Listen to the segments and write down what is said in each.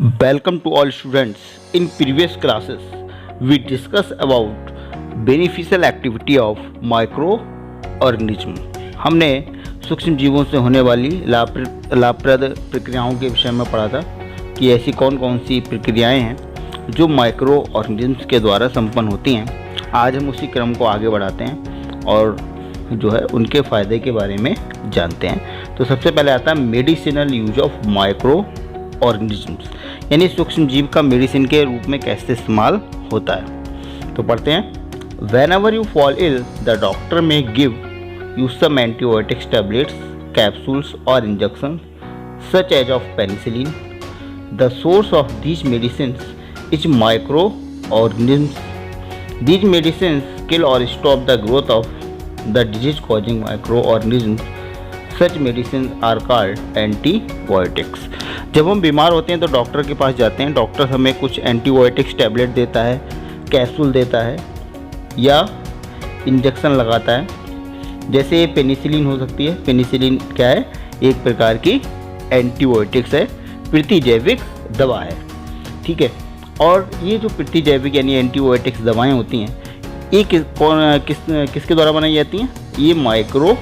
Welcome to all students. In previous classes, we discuss about beneficial activity of microorganism. हमने सूक्ष्म जीवों से होने वाली लाभप्रद प्रक्रियाओं के विषय में पढ़ा था कि ऐसी कौन कौन सी प्रक्रियाएं हैं जो माइक्रो ऑर्गेनिज्म्स के द्वारा संपन्न होती हैं। आज हम उसी क्रम को आगे बढ़ाते हैं और जो है उनके फ़ायदे के बारे में जानते हैं। तो सबसे पहले आता है medicinal use of micro organisms, यानी सूक्ष्म जीव का मेडिसिन के रूप में कैसे इस्तेमाल होता है। तो पढ़ते हैं। Whenever you fall ill the doctor may give you some antibiotics tablets, capsules or injection such as of penicillin. The source of these medicine is micro organisms. These medicine kill or stop the growth of the disease causing micro organisms. Such medicine are called antibiotics. जब हम बीमार होते हैं तो doctor के पास जाते हैं। Doctor हमें कुछ एंटीबायोटिक्स टैबलेट देता है, कैप्सूल देता है या इंजेक्शन लगाता है। जैसे पेनिसिलिन हो सकती है। पेनिसिलिन क्या है? एक प्रकार की एंटीबायोटिक्स है, प्रतिजैविक दवा है। ठीक है। और ये जो प्रतिजैविक यानी एंटीबायोटिक्स दवाएं होती हैं, ये किसके द्वारा बनाई जाती हैं? ये माइक्रो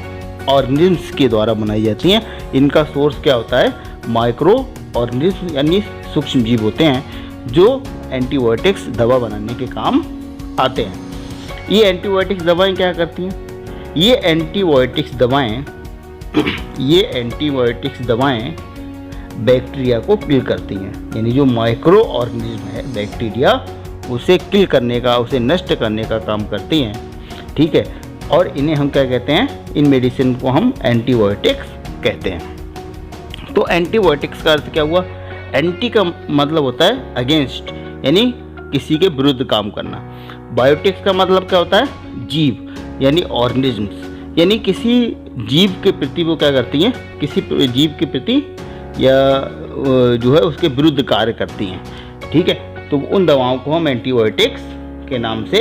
ऑर्गेनिज्म्स के द्वारा बनाई जाती हैं। इनका सोर्स क्या होता है? माइक्रो ऑर्गेनिज्म यानी सूक्ष्म जीव होते हैं जो एंटीबायोटिक्स दवा बनाने के काम आते हैं। ये एंटीबायोटिक्स दवाएं क्या करती हैं? ये एंटीबायोटिक्स दवाएं बैक्टीरिया को किल करती हैं। यानी जो माइक्रो ऑर्गेनिज्म है बैक्टीरिया, उसे किल करने का, उसे नष्ट करने का काम करती हैं। ठीक है। और इन्हें हम क्या कहते हैं? इन मेडिसिन को हम एंटीबायोटिक्स कहते हैं। तो एंटीबायोटिक्स का अर्थ क्या हुआ? एंटी का मतलब होता है अगेंस्ट, यानी किसी के विरुद्ध काम करना। बायोटिक्स का मतलब क्या होता है? जीव यानी ऑर्गेनिज्म्स, यानी किसी जीव के प्रति वो क्या करती हैं? किसी जीव के प्रति या जो है उसके विरुद्ध कार्य करती हैं। ठीक है। तो उन दवाओं को हम एंटीबायोटिक्स के नाम से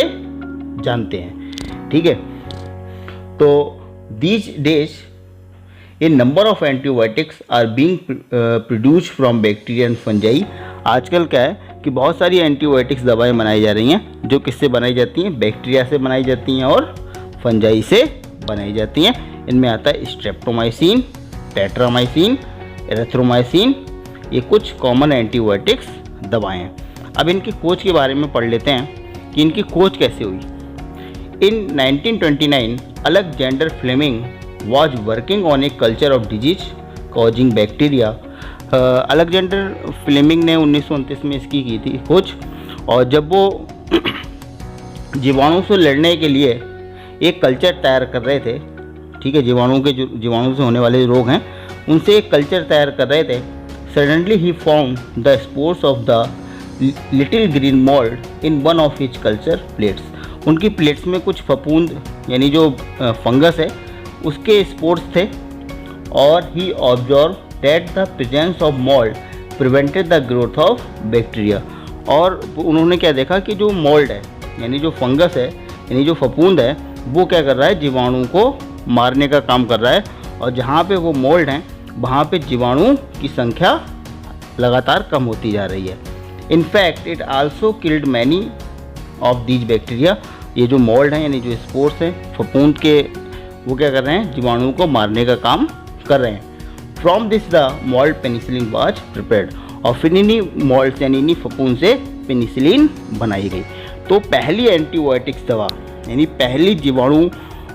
जानते हैं। ठीक है। तो these days a number of antibiotics are being produced from bacteria and fungi. आजकल क्या है कि बहुत सारी एंटीबायोटिक्स दवाएं बनाई जा रही हैं जो किससे बनाई जाती हैं? बैक्टीरिया से बनाई जाती हैं और फंजाई से बनाई जाती हैं। इनमें आता है स्ट्रेप्टोमाइसिन, टेट्रामाइसिन, एरिथ्रोमाइसिन। ये कुछ कॉमन एंटीबायोटिक्स दवाएं हैं। अब इनकी खोज के बारे में पढ़ लेते हैं कि इनकी खोज कैसे हुई। In 1929 Alexander Fleming was working on a culture of disease causing bacteria. Alexander Fleming ने 1929 में इसकी की थी खोज। और जब वो जीवाणु से लड़ने के लिए एक कल्चर तैयार कर रहे थे, ठीक है, जीवाणु से होने वाले रोग हैं उनसे एक कल्चर तैयार कर रहे थे, suddenly he found the spores of the little green mould in one of his culture plates. उनकी प्लेट्स में कुछ फफूंद यानी जो फंगस है उसके स्पोर्स थे। और he observe that the presence of mould prevented the growth of bacteria. और उन्होंने क्या देखा कि जो मोल्ड है यानी जो फंगस है यानी जो फफूंद है वो क्या कर रहा है? जीवाणु को मारने का काम कर रहा है। और जहाँ पे वो मोल्ड हैं वहाँ पे जीवाणु की संख्या लगातार कम होती जा रही है। In fact it also killed many of these bacteria. ये जो मोल्ड हैं यानी जो स्पोर्स हैं फफूंद के, वो क्या कर रहे हैं? जीवाणुओं को मारने का काम कर रहे हैं। From this the mould penicillin was prepared. और फिर इन्हीं मोल्ड यानी इन्हीं फफूंद से पेनिसिलिन बनाई गई। तो पहली एंटीबायोटिक्स दवा यानी पहली जीवाणु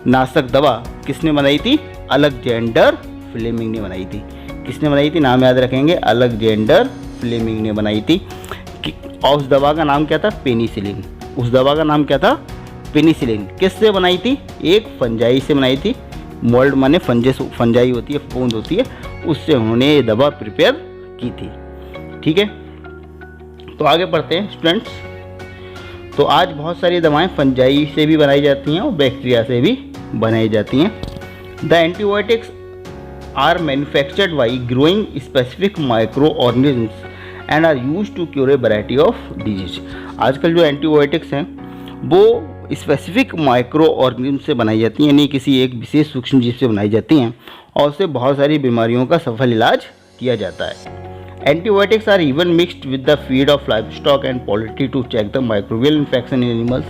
नाशक दवा किसने बनाई थी? अलेक्जेंडर फ्लेमिंग ने बनाई थी। किसने बनाई थी? नाम याद रखेंगे, अलेक्जेंडर फ्लेमिंग ने बनाई थी। और उस दवा का नाम क्या था? पेनिसिलिन. उस दवा का नाम क्या था? पेनिसिलिन. किससे बनाई थी? एक फंजाई से बनाई थी। मोल्ड माने फंजाई होती है, फफूंद होती है, उससे उन्होंने ये दवा प्रिपेयर की थी। ठीक है। तो आगे पढ़ते हैं स्टूडेंट्स। तो आज बहुत सारी दवाएं फंजाई से भी बनाई जाती हैं और बैक्टीरिया से भी बनाई जाती हैं। The antibiotics are manufactured by growing specific micro organisms and are used to cure a variety of disease. आजकल जो एंटीबायोटिक्स हैं वो स्पेसिफिक माइक्रो ऑर्गेनिज्म से बनाई जाती हैं, यानी किसी एक विशेष सूक्ष्म जीव से बनाई जाती हैं और उससे बहुत सारी बीमारियों का सफल इलाज किया जाता है। Antibiotics are even mixed with the feed of livestock and poultry to check the microbial infection in animals.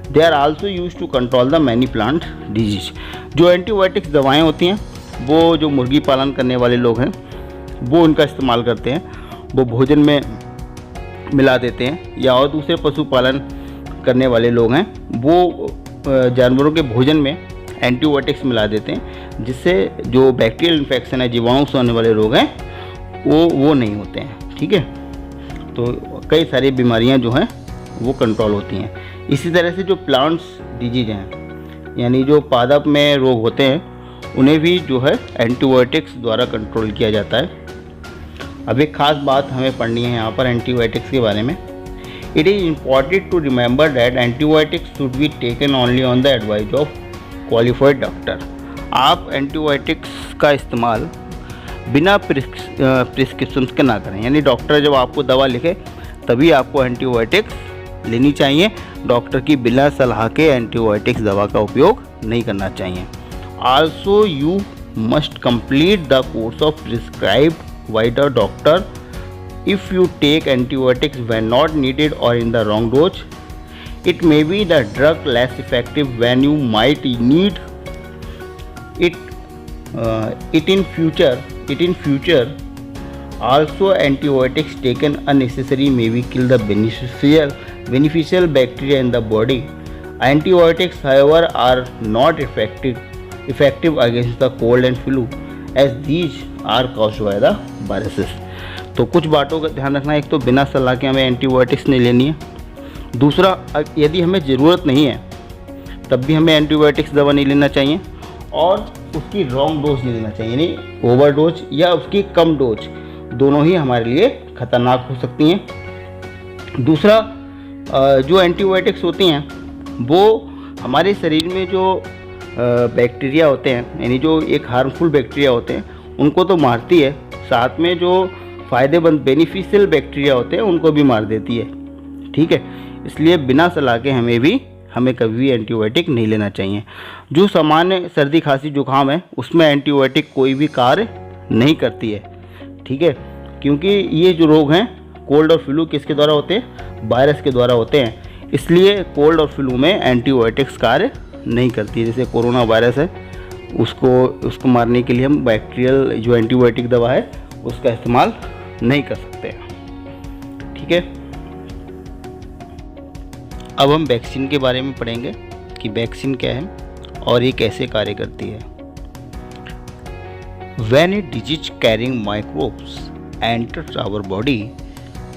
They are also used to control the many plant disease. जो एंटीबायोटिक्स दवाएं होती हैं वो जो मुर्गी पालन करने वाले लोग हैं वो उनका इस्तेमाल करते हैं, वो भोजन में मिला देते हैं, या और दूसरे पशुपालन करने वाले लोग हैं वो जानवरों के भोजन में एंटीबायोटिक्स मिला देते हैं, जिससे जो बैक्टीरियल इन्फेक्शन है, जीवाणु से होने वाले रोग हैं वो नहीं होते हैं। ठीक है, तो कई सारी बीमारियां जो हैं वो कंट्रोल होती हैं। इसी तरह से जो प्लांट्स डिजीज हैं, यानी जो पादप में रोग होते हैं, उन्हें भी जो है एंटीबायोटिक्स द्वारा कंट्रोल किया जाता है। अब एक ख़ास बात हमें पढ़नी है यहाँ पर एंटीबायोटिक्स के बारे में। It is important to remember that antibiotics should be taken only on the advice of qualified doctor. आप एंटीबायोटिक्स का इस्तेमाल बिना प्रिस्क्रिप्शन के ना करें, यानी डॉक्टर जब आपको दवा लिखे तभी आपको एंटीबायोटिक्स लेनी चाहिए। डॉक्टर की बिना सलाह के एंटीबायोटिक्स दवा का उपयोग नहीं करना चाहिए। Also you must complete the course of prescribed by the doctor. If you take antibiotics when not needed or in the wrong dose, it may be the drug less effective when you might need it in future. Also, antibiotics taken unnecessary may be kill the beneficial bacteria in the body. Antibiotics, however, are not effective against the cold and flu, as these are caused by the viruses. तो कुछ बातों का ध्यान रखना है। एक तो बिना सलाह के हमें एंटीबायोटिक्स नहीं लेनी है। दूसरा, यदि हमें ज़रूरत नहीं है तब भी हमें एंटीबायोटिक्स दवा नहीं लेना चाहिए, और उसकी रॉन्ग डोज नहीं लेना चाहिए, यानी ओवर डोज या उसकी कम डोज, दोनों ही हमारे लिए ख़तरनाक हो सकती हैं। दूसरा, जो एंटीबायोटिक्स होती हैं वो हमारे शरीर में जो बैक्टीरिया होते हैं, यानी जो एक हार्मफुल बैक्टीरिया होते हैं, उनको तो मारती है, साथ में जो फ़ायदेमंद बेनिफिशियल बैक्टीरिया होते हैं उनको भी मार देती है। ठीक है, इसलिए बिना सलाह के हमें कभी भी एंटीबायोटिक नहीं लेना चाहिए। जो सामान्य सर्दी खांसी जुकाम है उसमें एंटीबायोटिक कोई भी कार्य नहीं करती है। ठीक है, क्योंकि ये जो रोग हैं कोल्ड और फ्लू किसके द्वारा होते हैं? वायरस के द्वारा होते हैं, इसलिए कोल्ड और फ्लू में एंटीबायोटिक्स कार्य नहीं करती। जैसे कोरोना वायरस है, उसको मारने के लिए हम बैक्टीरियल जो एंटीबायोटिक दवा है उसका इस्तेमाल नहीं कर सकते हैं। ठीक है, अब हम वैक्सीन के बारे में पढ़ेंगे कि वैक्सीन क्या है और ये कैसे कार्य करती है। When a disease carrying microbes enters our body,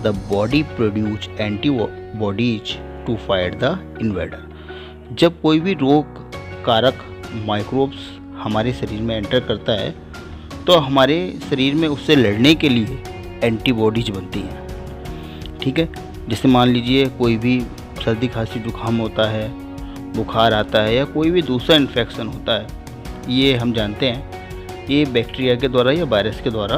the body produces antibodies to fight the invader. जब कोई भी रोग कारक माइक्रोब्स हमारे शरीर में एंटर करता है तो हमारे शरीर में उससे लड़ने के लिए एंटीबॉडीज बनती हैं। ठीक है, जैसे मान लीजिए कोई भी सर्दी खांसी जुकाम होता है, बुखार आता है, या कोई भी दूसरा इन्फेक्शन होता है, ये हम जानते हैं ये बैक्टीरिया के द्वारा या वायरस के द्वारा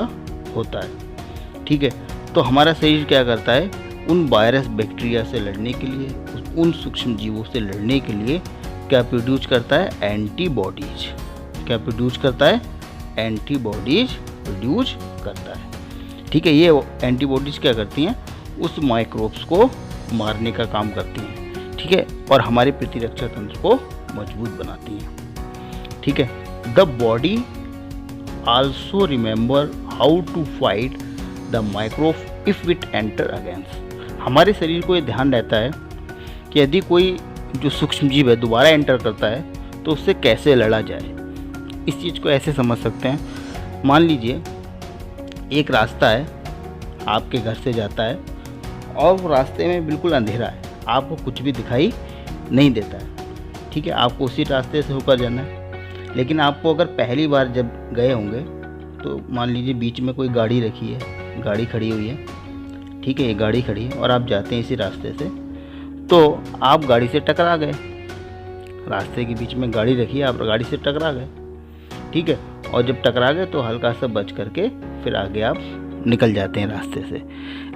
होता है। ठीक है, तो हमारा शरीर क्या करता है, उन वायरस बैक्टीरिया से लड़ने के लिए, उन सूक्ष्म जीवों से लड़ने के लिए क्या प्रोड्यूस करता है? एंटीबॉडीज। क्या प्रोड्यूस करता है? एंटीबॉडीज प्रोड्यूस करता है। ठीक है, ये एंटीबॉडीज क्या करती हैं? उस माइक्रोब्स को मारने का काम करती हैं। ठीक है, और हमारे प्रतिरक्षा तंत्र को मजबूत बनाती हैं। ठीक है, the body also remember how to fight the microbe if it enter against. हमारे शरीर को ये ध्यान रहता है कि यदि कोई जो सूक्ष्म जीव है दोबारा एंटर करता है तो उससे कैसे लड़ा जाए। इस चीज़ को ऐसे समझ सकते हैं, मान लीजिए एक रास्ता है, आपके घर से जाता है और वो रास्ते में बिल्कुल अंधेरा है, आपको कुछ भी दिखाई नहीं देता है। ठीक है, आपको उसी रास्ते से होकर जाना है, लेकिन आपको अगर पहली बार जब गए होंगे तो मान लीजिए बीच में कोई गाड़ी रखी है, गाड़ी खड़ी हुई है। ठीक है, ये गाड़ी खड़ी है और आप जाते हैं इसी रास्ते से, तो आप गाड़ी से टकरा गए। रास्ते के बीच में गाड़ी रखी है, आप गाड़ी से टकरा गए। ठीक है, और जब टकरा गए तो हल्का सा बच करके फिर आगे आप निकल जाते हैं रास्ते से।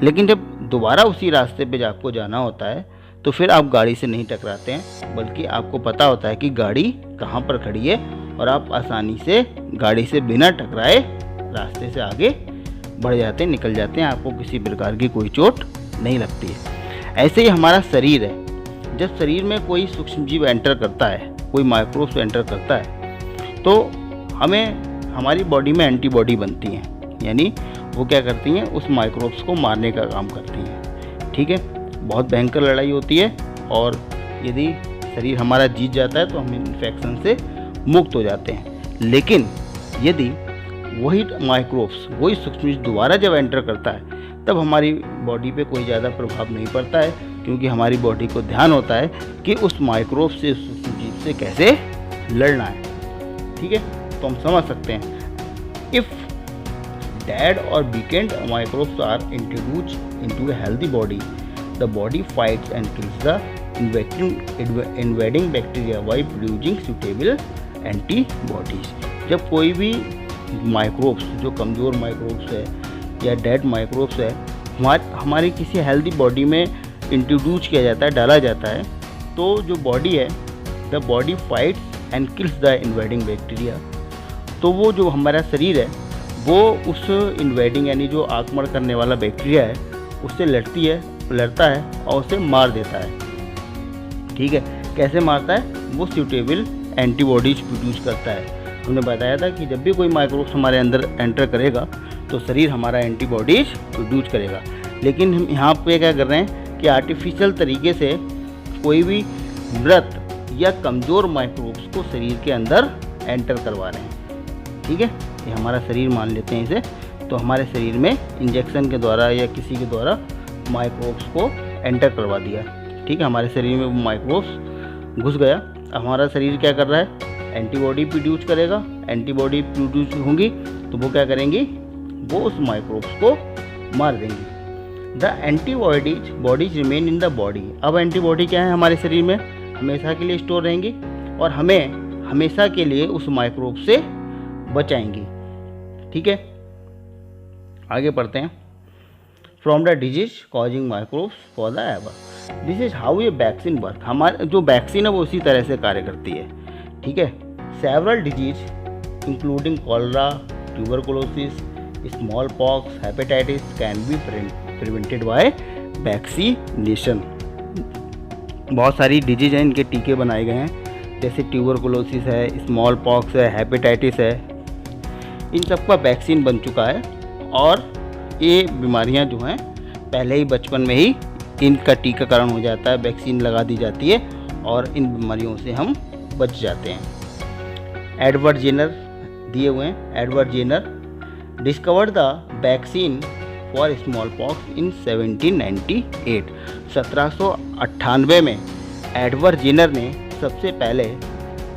लेकिन जब दोबारा उसी रास्ते पे आपको जाना होता है तो फिर आप गाड़ी से नहीं टकराते हैं, बल्कि आपको पता होता है कि गाड़ी कहाँ पर खड़ी है और आप आसानी से गाड़ी से बिना टकराए रास्ते से आगे बढ़ जाते हैं, निकल जाते हैं, आपको किसी प्रकार की कोई चोट नहीं लगती है। ऐसे ही हमारा शरीर है, जब शरीर में कोई सूक्ष्म जीव एंटर करता है, कोई माइक्रोब्स एंटर करता है, तो हमें हमारी बॉडी में एंटीबॉडी बनती हैं, यानी वो क्या करती हैं, उस माइक्रोब्स को मारने का काम करती हैं। ठीक है, बहुत भयंकर लड़ाई होती है, और यदि शरीर हमारा जीत जाता है तो हम इन्फेक्शन से मुक्त हो जाते हैं। लेकिन यदि वही माइक्रोब्स, वही सूक्ष्म दोबारा जब एंटर करता है, तब हमारी बॉडी पे कोई ज़्यादा प्रभाव नहीं पड़ता है, क्योंकि हमारी बॉडी को ध्यान होता है कि उस माइक्रोब से, सूक्ष्म जीव से कैसे लड़ना है। ठीक है, तो हम समझ सकते हैं, if dead or weakened microbes are introduced into a healthy body, the body fights and kills the invading bacteria by producing suitable antibodies। जब कोई भी माइक्रोब्स, जो कमज़ोर माइक्रोब्स है या डेड माइक्रोब्स है, हमारी किसी हेल्दी बॉडी में इंट्रोड्यूस किया जाता है, डाला जाता है, तो जो बॉडी है, the body fights and kills the invading bacteria. तो वो जो हमारा शरीर है, वो उस इन्वेडिंग यानी जो आक्रमण करने वाला बैक्टीरिया है, उससे लड़ता है और उसे मार देता है। ठीक है, कैसे मारता है, वो सूटेबल एंटीबॉडीज प्रोड्यूस करता है। हमने बताया था कि जब भी कोई माइक्रोब्स हमारे अंदर एंटर करेगा तो शरीर हमारा एंटीबॉडीज प्रोड्यूस करेगा। लेकिन हम यहाँ पे क्या कर रहे हैं कि आर्टिफिशियल तरीके से कोई भी मृत या कमज़ोर माइक्रोब्स को शरीर के अंदर एंटर करवा रहे हैं। ठीक है, ये हमारा शरीर मान लेते हैं इसे। तो हमारे शरीर में इंजेक्शन के द्वारा या किसी के द्वारा माइक्रोब्स को एंटर करवा दिया। ठीक है, हमारे शरीर में वो माइक्रोब्स घुस गया। हमारा शरीर क्या कर रहा है, एंटीबॉडी प्रोड्यूस करेगा। एंटीबॉडी प्रोड्यूस होंगी तो वो क्या करेंगी, वो उस माइक्रोब्स को मार देंगी। The antibodies remain in the body. अब एंटीबॉडी क्या है, हमारे शरीर में हमेशा के लिए स्टोर रहेंगी और हमें हमेशा के लिए उस माइक्रोब से बचाएंगी। ठीक है, आगे पढ़ते हैं। From the disease causing microbes for the ever, this is how ये वैक्सीन वर्क। हमारे जो वैक्सीन है वो उसी तरह से कार्य करती है। ठीक है, several disease including cholera, tuberculosis, small pox, hepatitis can be prevented by vaccination. बहुत सारी डिजीज हैं, इनके टीके बनाए गए हैं, जैसे ट्यूबरकुलोसिस है, स्मॉल पॉक्स है, हेपेटाइटिस है, इन सब का वैक्सीन बन चुका है। और ये बीमारियां जो हैं पहले ही बचपन में ही इनका टीकाकरण हो जाता है, वैक्सीन लगा दी जाती है और इन बीमारियों से हम बच जाते हैं। एडवर्ड जेनर दिए हुए हैं। Edward Jenner discovered the vaccine for smallpox इन 1798। 1798 में एडवर्ड जेनर ने सबसे पहले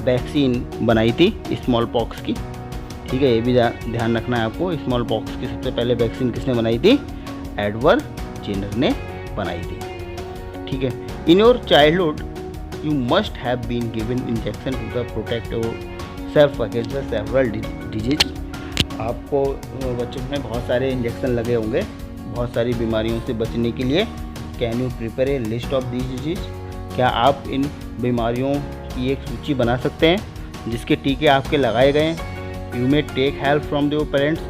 वैक्सीन बनाई थी स्मॉल पॉक्स की। ठीक है, ये भी ध्यान रखना है आपको, स्मॉल पॉक्स की सबसे पहले वैक्सीन किसने बनाई थी, एडवर्ड जेनर ने बनाई थी। ठीक है, in your childhood you must have been given injection to the protect self against the several disease. आपको बचपन में बहुत सारे इंजेक्शन लगे होंगे बहुत सारी बीमारियों से बचने के लिए। Can you prepare a list of this disease? क्या आप इन बीमारियों की एक सूची बना सकते हैं जिसके टीके आपके लगाए गए हैं? You may take help from your parents.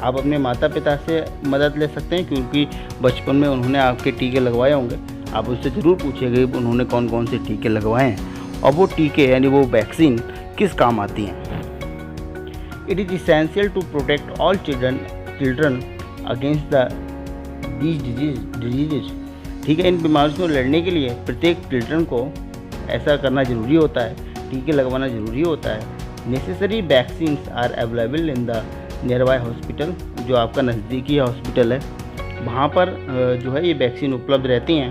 आप अपने माता पिता से मदद ले सकते हैं, क्योंकि बचपन में उन्होंने आपके टीके लगवाए होंगे। आप उससे ज़रूर पूछिएगा कि उन्होंने कौन कौन से टीके लगवाए हैं और वो टीके यानी वो वैक्सीन किस काम आती हैं। It is essential to protect all children against these disease. ठीक है, इन बीमारियों से लड़ने के लिए प्रत्येक चिल्ड्रन को ऐसा करना ज़रूरी होता है, टीके लगवाना ज़रूरी होता है। Necessary vaccines are available in the nearby hospital. जो आपका नज़दीकी हॉस्पिटल है वहाँ पर जो है ये वैक्सीन उपलब्ध रहती हैं।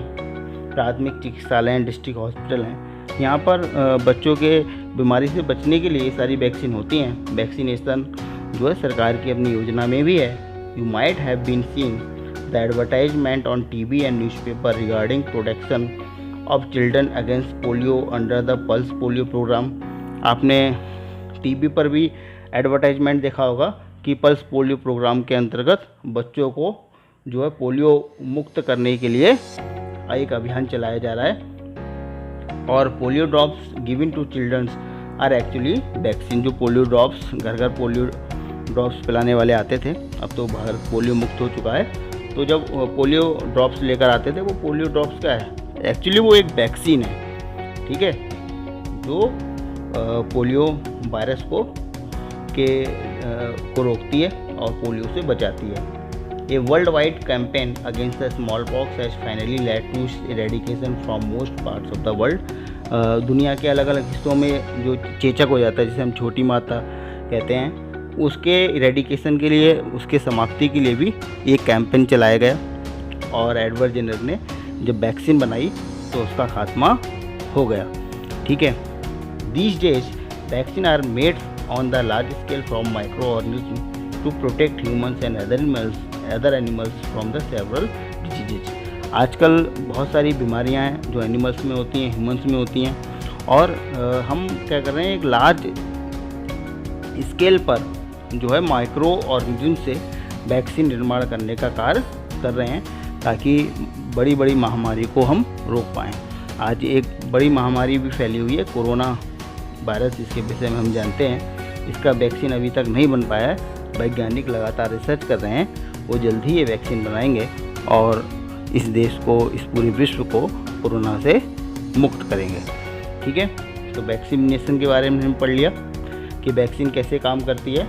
प्राथमिक चिकित्सालय हैं, डिस्ट्रिक्ट हॉस्पिटल हैं, यहाँ पर बच्चों के बीमारी से बचने के लिए ये सारी वैक्सीन होती हैं। वैक्सीनेशन जो है सरकार की अपनी योजना में भी है। You might have been seen the advertisement on TV and newspaper regarding protection of children against polio under the pulse polio programme. आपने टीवी पर भी एडवर्टाइजमेंट देखा होगा कि पल्स पोलियो प्रोग्राम के अंतर्गत बच्चों को जो है पोलियो मुक्त करने के लिए एक अभियान चलाया जा रहा है। और polio drops given to childrens are actually vaccine. जो पोलियो ड्रॉप्स घर घर पोलियो ड्रॉप्स पिलाने वाले आते थे, अब तो भारत पोलियो मुक्त हो चुका है। तो जब पोलियो ड्रॉप्स लेकर आते थे, वो पोलियो ड्रॉप्स क्या है, एक्चुअली वो एक वैक्सीन है, ठीक है, जो पोलियो वायरस को रोकती है और पोलियो से बचाती है। A worldwide campaign against the smallpox has finally led to eradication from most parts of the world. दुनिया के अलग अलग हिस्सों में जो चेचक हो जाता है, जिसे हम छोटी माता कहते हैं, उसके इरेडिकेशन के लिए, उसके समाप्ति के लिए भी एक कैंपेन चलाया गया। और एडवर्ड जेनर ने जब वैक्सीन बनाई तो उसका खात्मा हो गया, ठीक है। These days, vaccines are made on the large scale from microorganisms to protect humans and other animals from the several diseases. आजकल बहुत सारी बीमारियां हैं जो एनिमल्स में होती हैं, ह्यूमंस में होती हैं, और हम क्या कर रहे हैं, एक लार्ज स्केल पर जो है माइक्रो ऑर्गेनिज्म से वैक्सीन निर्माण करने का कार्य कर रहे हैं, ताकि बड़ी बड़ी महामारी को हम रोक पाएँ। आज एक बड़ी महामारी भी फैली हुई है, कोरोना वायरस, जिसके विषय में हम जानते हैं। इसका वैक्सीन अभी तक नहीं बन पाया है, वैज्ञानिक लगातार रिसर्च कर रहे हैं, वो जल्द ही ये वैक्सीन बनाएंगे और इस देश को, इस पूरे विश्व को कोरोना से मुक्त करेंगे, ठीक है। तो वैक्सीनेशन के बारे में हमने पढ़ लिया कि वैक्सीन कैसे काम करती है,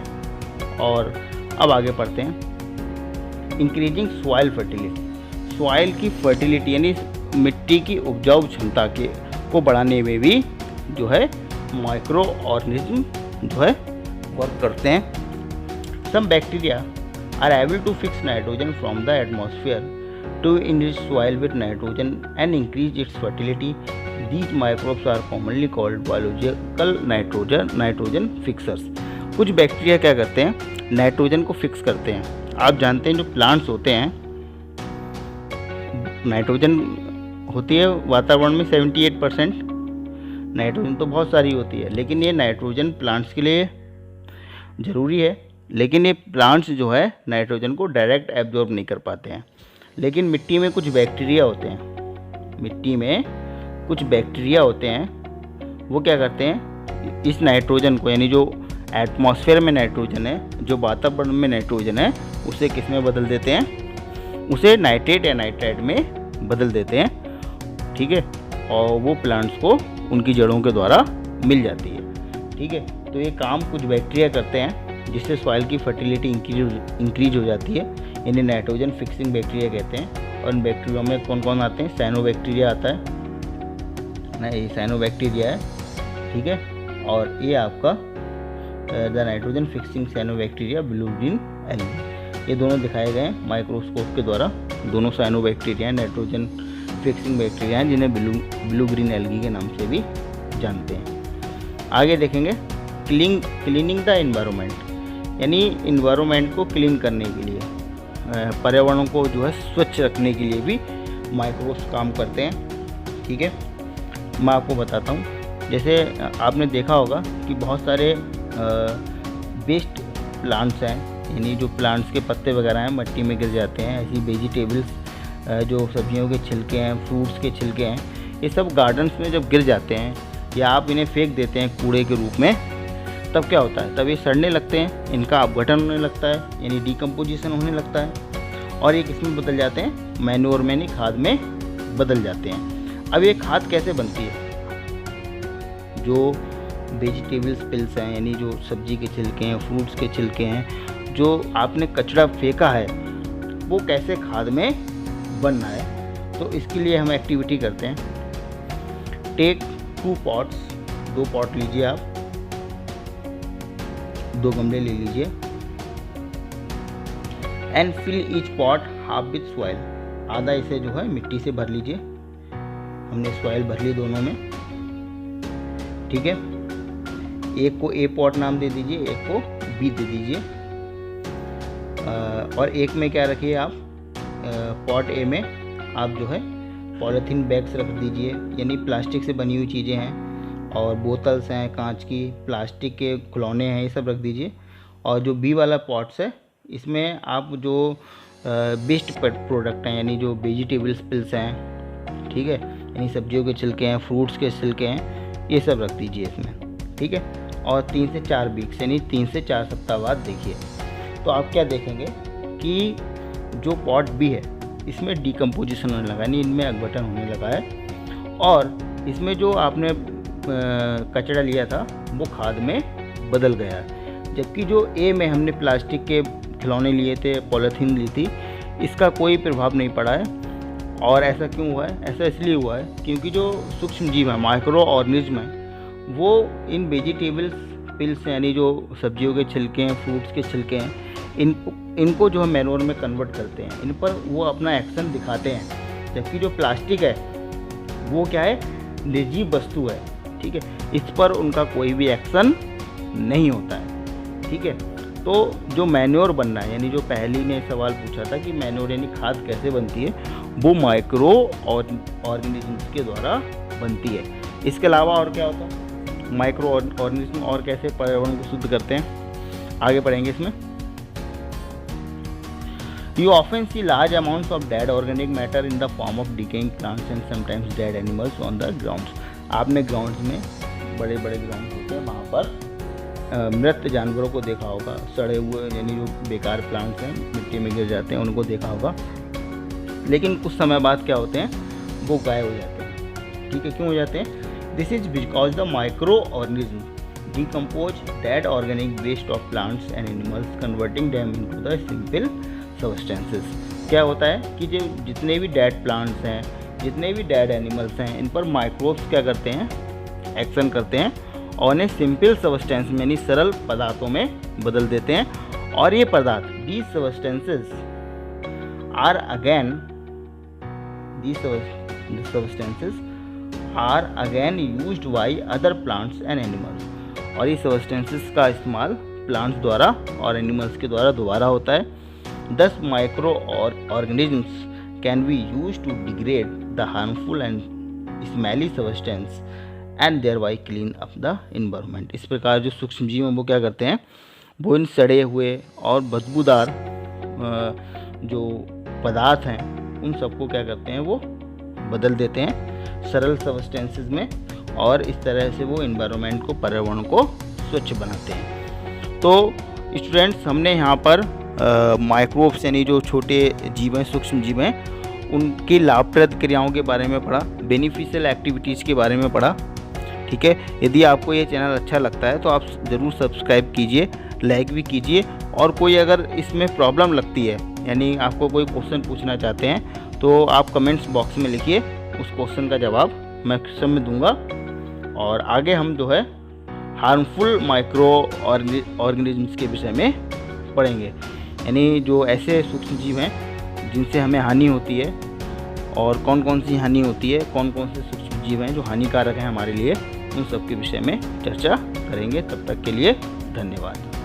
और अब आगे पढ़ते हैं इंक्रीजिंग सॉइल फर्टिलिटी। सॉइल की फर्टिलिटी यानी मिट्टी की उपजाऊ क्षमता को बढ़ाने में भी जो है माइक्रो ऑर्गेनिज्म जो है वर्क करते हैं। Some bacteria are able to fix nitrogen from the atmosphere to enrich soil with nitrogen and increase its fertility. These microbes are commonly called biological nitrogen fixers. कुछ बैक्टीरिया क्या करते हैं, nitrogen को fix करते हैं। आप जानते हैं जो प्लांट्स होते हैं, नाइट्रोजन होती है वातावरण में 78%, नाइट्रोजन तो बहुत सारी होती है, लेकिन ये नाइट्रोजन प्लांट्स के लिए ज़रूरी है, लेकिन ये प्लांट्स जो है नाइट्रोजन को डायरेक्ट एब्जॉर्ब नहीं कर पाते हैं। लेकिन मिट्टी में कुछ बैक्टीरिया होते हैं, मिट्टी में कुछ बैक्टीरिया होते हैं, वो क्या करते हैं, इस नाइट्रोजन को, यानी जो एटमॉस्फेयर में नाइट्रोजन है, जो वातावरण में नाइट्रोजन है, उसे किस में बदल देते हैं, उसे नाइट्रेट या नाइट्राइट में बदल देते हैं, ठीक है, और वो प्लांट्स को उनकी जड़ों के द्वारा मिल जाती है, ठीक है। तो ये काम कुछ बैक्टीरिया करते हैं, जिससे सॉइल की फर्टिलिटी इंक्रीज हो जाती है, इन्हें नाइट्रोजन फिक्सिंग बैक्टीरिया कहते हैं। और इन बैक्टीरिया में कौन कौन आते हैं, साइनोबैक्टीरिया आता है ना, ये साइनोबैक्टीरिया है, ठीक है। और ये आपका the nitrogen fixing cyanobacteria, blue green algae, ये दोनों दिखाए गए हैं माइक्रोस्कोप के द्वारा। दोनों साइनोबैक्टीरिया नाइट्रोजन फिक्सिंग बैक्टीरिया हैं, जिन्हें ब्लू ग्रीन एल्गी के नाम से भी जानते हैं। आगे देखेंगे क्लीनिंग द एनवायरनमेंट, यानी इन्वायरमेंट को क्लीन करने के लिए, पर्यावरण को जो है स्वच्छ रखने के लिए भी माइक्रोब्स काम करते हैं, ठीक है। मैं आपको बताता हूँ, जैसे आपने देखा होगा कि बहुत सारे वेस्ट प्लांट्स हैं, यानी जो प्लांट्स के पत्ते वगैरह हैं मिट्टी में गिर जाते हैं। ऐसी वेजिटेबल्स, जो सब्जियों के छिलके हैं, फ्रूट्स के छिलके हैं, ये सब गार्डन्स में जब गिर जाते हैं या आप इन्हें फेंक देते हैं कूड़े के रूप में, तब क्या होता है, तब ये सड़ने लगते हैं, इनका अपघटन होने लगता है, यानी डिकम्पोजिशन होने लगता है, और ये किसमें बदल जाते हैं, मैन्योर में, खाद में बदल जाते हैं। अब ये खाद कैसे बनती है, जो वेजिटेबल्स पिल्स हैं, यानी जो सब्जी के छिलके हैं, फ्रूट्स के छिलके हैं, जो आपने कचरा फेंका है, वो कैसे खाद में बनना है। तो इसके लिए हम एक्टिविटी करते हैं। टेक 2 पॉट्स, 2 पॉट लीजिए आप, 2 गमले ले लीजिए, and fill each pot half with soil, आधा इसे जो है मिट्टी से भर लीजिए। हमने सॉइल भर ली दोनों में, ठीक है। एक को ए पॉट नाम दे दीजिए, एक को बी दे दीजिए, और एक में क्या रखिए आप, पॉट ए में आप जो है पॉलीथीन बैग्स रख दीजिए, यानी प्लास्टिक से बनी हुई चीज़ें हैं, और बोतल्स हैं कांच की, प्लास्टिक के खिलौने हैं, ये सब रख दीजिए। और जो बी वाला पॉट्स है, इसमें आप जो वेस्ट प्रोडक्ट हैं, यानी जो वेजिटेबल्स पिल्स हैं, ठीक है, यानी सब्जियों के छिलके हैं, फ्रूट्स के छिलके हैं, ये सब रख दीजिए इसमें, ठीक है। और 3 से 4 वीक्स यानी 3 से 4 सप्ताह बाद देखिए, तो आप क्या देखेंगे कि जो पॉट बी है इसमें डिकम्पोजिशन होने लगा, यानी इनमें अपघटन होने लगा है, और इसमें जो आपने कचरा लिया था वो खाद में बदल गया है। जबकि जो ए में हमने प्लास्टिक के खिलौने लिए थे, पॉलीथीन ली थी, इसका कोई प्रभाव नहीं पड़ा है। और ऐसा क्यों हुआ है? ऐसा इसलिए हुआ है क्योंकि जो सूक्ष्म जीव है, माइक्रो ऑर्गेनिज्म है, वो इन वेजिटेबल्स पिल्स यानी जो सब्जियों के छिलके हैं, फ्रूट्स के छिलके हैं, इनको जो है मैनोर में कन्वर्ट करते हैं, इन पर वो अपना एक्शन दिखाते हैं। जबकि जो प्लास्टिक है वो क्या है? निर्जीव वस्तु है, ठीक है, इस पर उनका कोई भी एक्शन नहीं होता है, ठीक है। तो जो मैन्योर बनना है, यानी जो पहली ने सवाल पूछा था कि मैन्योर यानी खाद कैसे बनती है, वो माइक्रो ऑर्गेनिज्म्स के द्वारा बनती है। इसके अलावा और क्या होता है? माइक्रो ऑर्गेनिज्म और कैसे पर्यावरण को शुद्ध करते हैं, आगे पढ़ेंगे इसमें। You often see large amounts of dead organic matter in the form of decaying plants and sometimes dead animals on the grounds. आपने ग्राउंड्स में, बड़े बड़े ग्राउंड होते हैं, वहाँ पर मृत जानवरों को देखा होगा, सड़े हुए यानी जो बेकार प्लांट्स हैं मिट्टी में गिर जाते हैं उनको देखा होगा। लेकिन कुछ समय बाद क्या होते हैं? वो गायब हो जाते हैं, ठीक है। क्यों हो जाते हैं? This is because the micro organism decompose dead organic waste of plants and animals converting them into the simple substances. क्या होता है कि जो जितने भी डेड प्लांट्स हैं, जितने भी डेड एनिमल्स हैं, इन पर माइक्रोब्स क्या करते हैं? एक्शन करते हैं और उन्हें सिंपल सब्सटेंस में यानी सरल पदार्थों में बदल देते हैं। और ये पदार्थ these substances are again used by other plants and animals. और ये सब्सटेंसेस का इस्तेमाल प्लांट्स द्वारा और एनिमल्स के द्वारा दोबारा होता है। Thus, microorganisms can be used to degrade the harmful and smelly substance and thereby clean up the environment. इस प्रकार जो सूक्ष्म जीव हैं वो क्या करते हैं? वो इन सड़े हुए और बदबूदार जो पदार्थ हैं उन सबको क्या करते हैं? वो बदल देते हैं सरल सब्सटेंसेस में, और इस तरह से वो इन्वायरमेंट को, पर्यावरण को स्वच्छ बनाते हैं। तो स्टूडेंट्स, हमने यहाँ पर माइक्रोब्स यानी जो छोटे जीव हैं, सूक्ष्म जीव हैं, उनकी लाभप्रद क्रियाओं के बारे में पढ़ा, बेनिफिशियल एक्टिविटीज़ के बारे में पढ़ा, ठीक है। यदि आपको ये चैनल अच्छा लगता है तो आप ज़रूर सब्सक्राइब कीजिए, लाइक भी कीजिए, और कोई अगर इसमें प्रॉब्लम लगती है यानी आपको कोई क्वेश्चन पूछना चाहते हैं तो आप कमेंट्स बॉक्स में लिखिए, उस क्वेश्चन का जवाब मैं क्वेश्चन में दूंगा। और आगे हम जो है हार्मफुल माइक्रो ऑर्गेनिज्म्स के विषय में पढ़ेंगे, यानी जो ऐसे सूक्ष्म जीव हैं जिनसे हमें हानि होती है, और कौन कौन सी हानि होती है, कौन कौन से सूक्ष्म जीव हैं जो हानिकारक हैं हमारे लिए, उन सब के विषय में चर्चा करेंगे। तब तक के लिए धन्यवाद।